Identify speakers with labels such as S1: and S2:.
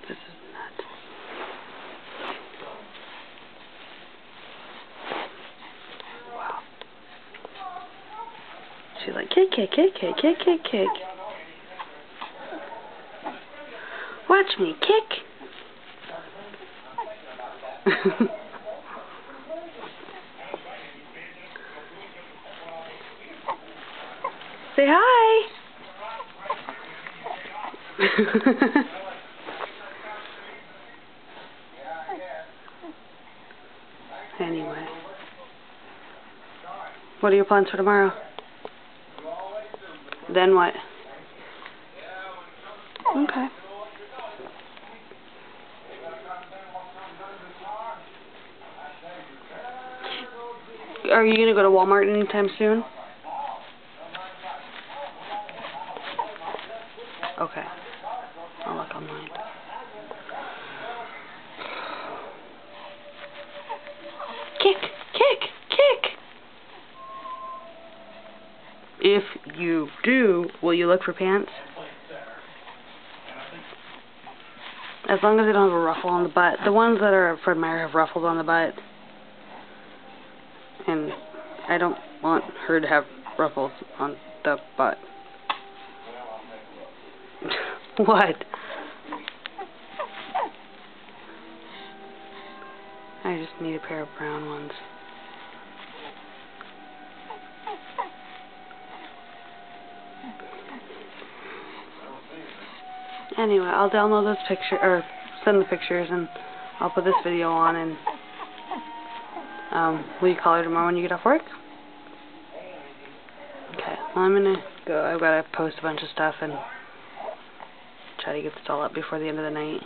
S1: This is nuts. Wow. She's like, kick, kick, kick, kick, kick, kick, kick. Watch me kick. Say hi. Anyway, what are your plans for tomorrow? Then what? Okay. Are you going to go to Walmart anytime soon? Okay. I'll look online. Kick! Kick! Kick! If you do, will you look for pants? As long as they don't have a ruffle on the butt. The ones that are Fred Meyer have ruffles on the butt. And I don't want her to have ruffles on the butt. What? I just need a pair of brown ones. Anyway, I'll download those pictures, or send the pictures, and I'll put this video on, and will you call her tomorrow when you get off work? Okay, well, I'm gonna go. I've gotta post a bunch of stuff and try to get this all up before the end of the night.